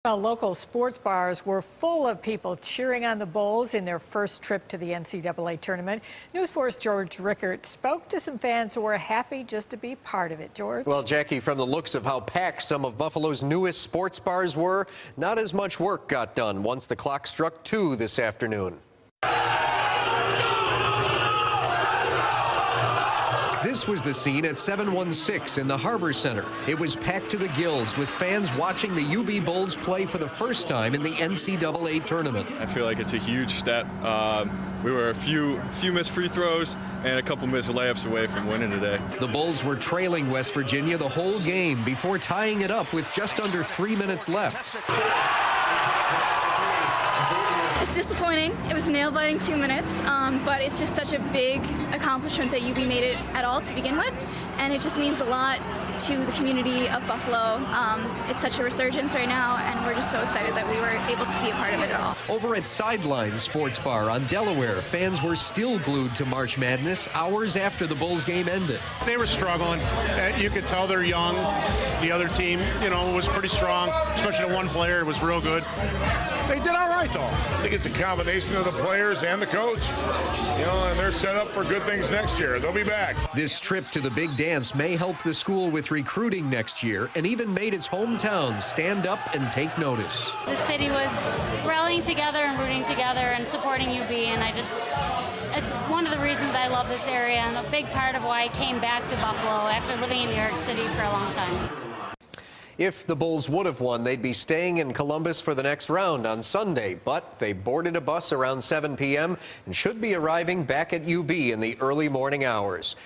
Well, local sports bars were full of people cheering on the Bulls in their first trip to the NCAA tournament. News 4's George Rickert spoke to some fans who were happy just to be part of it. George? Well, Jackie, from the looks of how packed some of Buffalo's newest sports bars were, not as much work got done once the clock struck 2 this afternoon. This was the scene at 716 in the Harbor Center. It was packed to the gills with fans watching the UB Bulls play for the first time in the NCAA tournament. I feel like it's a huge step. We were a few missed free throws and a couple missed layups away from winning today. The Bulls were trailing West Virginia the whole game before tying it up with just under 3 minutes left. It's disappointing. It was nail-biting 2 minutes, but it's just such a big accomplishment that UB made it at all to begin with, and it just means a lot to the community of Buffalo. It's such a resurgence right now, and we're just so excited that we were able to be a part of it at all. Over at Sideline Sports Bar on Delaware, fans were still glued to March Madness hours after the Bulls game ended. They were struggling. You could tell they're young. The other team, was pretty strong, especially the one player was real good. They did all right, though. I think it's a combination of the players and the coach, and they're set up for good things next year. They'll be back. This trip to the big dance may help the school with recruiting next year and even made its hometown stand up and take notice. The city was rallying together and rooting together and supporting UB, and it's one of the reasons I love this area and a big part of why I came back to Buffalo after living in New York City for a long time. If the Bulls would have won, they'd be staying in Columbus for the next round on Sunday, but they boarded a bus around 7 p.m. and should be arriving back at UB in the early morning hours.